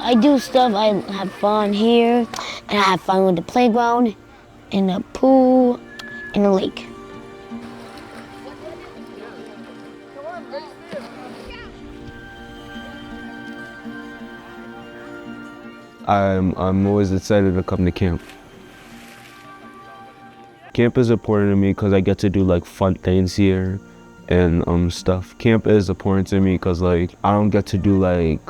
I do stuff, I have fun here, and I have fun with the playground, in the pool, in the lake. I'm always excited to come to camp. Camp is important to me because I get to do like fun things here and stuff. Camp is important to me because like I don't get to do like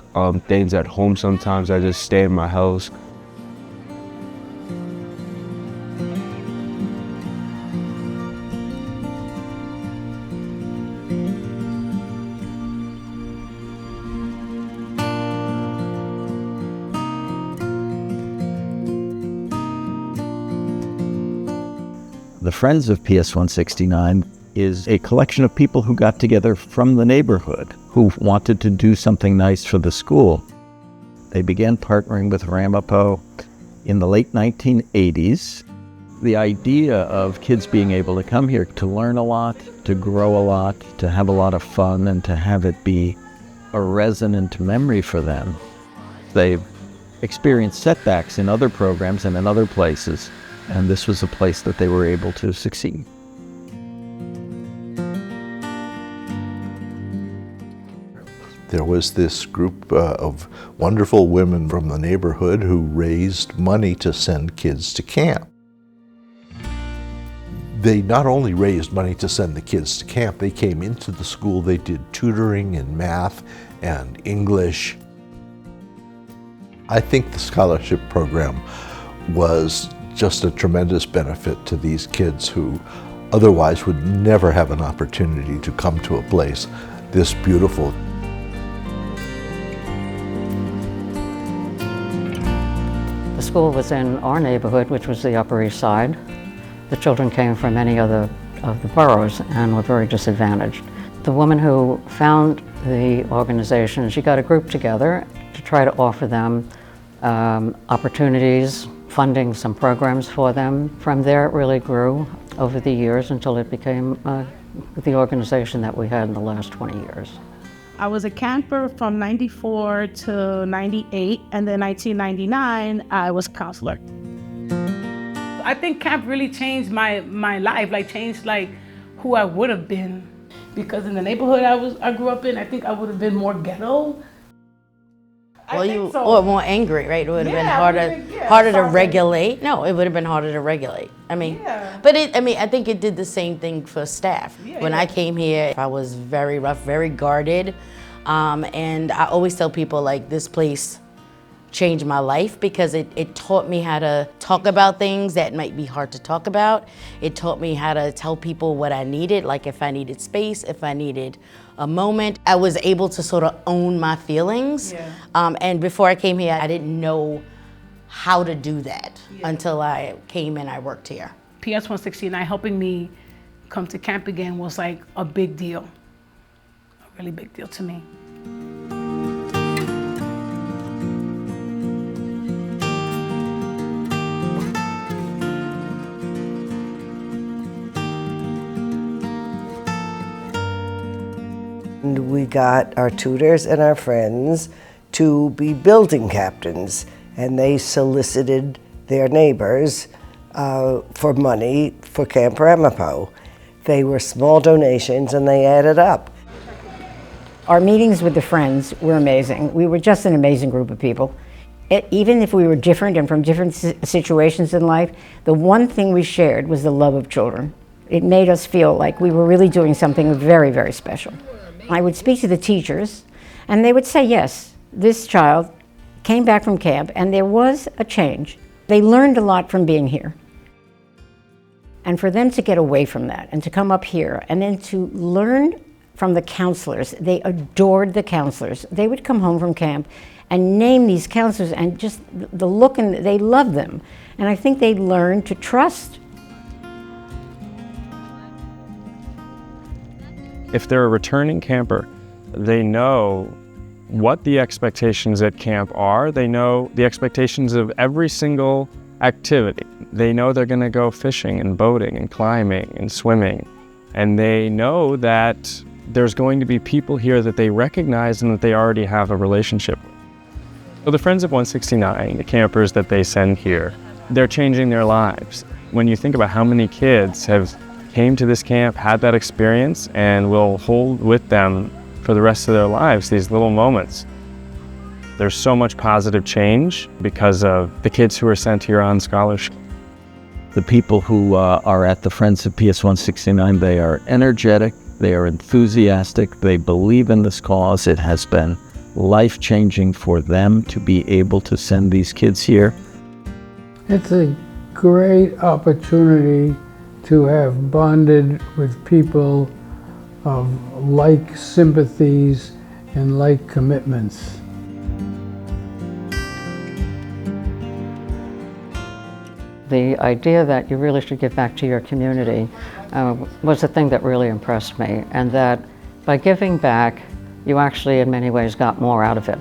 things at home sometimes. I just stay in my house. The Friends of PS 169 is a collection of people who got together from the neighborhood who wanted to do something nice for the school. They began partnering with Ramapo in the late 1980s. The idea of kids being able to come here to learn a lot, to grow a lot, to have a lot of fun, and to have it be a resonant memory for them. They've experienced setbacks in other programs and in other places, and this was a place that they were able to succeed. There was this group of wonderful women from the neighborhood who raised money to send kids to camp. They not only raised money to send the kids to camp, they came into the school, they did tutoring in math and English. I think the scholarship program was just a tremendous benefit to these kids who otherwise would never have an opportunity to come to a place this beautiful. The school was in our neighborhood, which was the Upper East Side. The children came from many other of the boroughs and were very disadvantaged. The woman who found the organization, she got a group together to try to offer them opportunities, funding some programs for them. From there it really grew over the years until it became the organization that we had in the last 20 years. I was a camper from 94 to 98, and then 1999 I was counselor. I think camp really changed my life, like changed like who I would have been. Because in the neighborhood I grew up in, I think I would have been more ghetto. Well, or more angry, right? It would have been harder to regulate. No, it would have been harder to regulate. I mean, but I think it did the same thing for staff. When I came here, I was very rough, very guarded, and I always tell people like this place changed my life because it taught me how to talk about things that might be hard to talk about. It taught me how to tell people what I needed, like if I needed space, if I needed a moment. I was able to sort of own my feelings. And before I came here, I didn't know how to do that until I came and I worked here. PS 169 helping me come to camp again was like a big deal, a really big deal to me. And we got our tutors and our friends to be building captains, and they solicited their neighbors for money for Camp Ramapo. They were small donations and they added up. Our meetings with the Friends were amazing. We were just an amazing group of people. Even if we were different and from different situations in life, the one thing we shared was the love of children. It made us feel like we were really doing something very, very special. I would speak to the teachers, and they would say, yes, this child came back from camp, and there was a change. They learned a lot from being here. And for them to get away from that, and to come up here, and then to learn from the counselors, they adored the counselors. They would come home from camp and name these counselors, and just the look, and they loved them. And I think they learned to trust. If they're a returning camper, they know what the expectations at camp are. They know the expectations of every single activity. They know they're gonna go fishing and boating and climbing and swimming. And they know that there's going to be people here that they recognize and that they already have a relationship with. So the Friends of 169, the campers that they send here, they're changing their lives. When you think about how many kids have came to this camp, had that experience, and will hold with them for the rest of their lives, these little moments. There's so much positive change because of the kids who are sent here on scholarship. The people who are at the Friends of PS 169, they are energetic, they are enthusiastic, they believe in this cause. It has been life-changing for them to be able to send these kids here. It's a great opportunity to have bonded with people of like sympathies and like commitments. The idea that you really should give back to your community was the thing that really impressed me, and that by giving back, you actually in many ways got more out of it.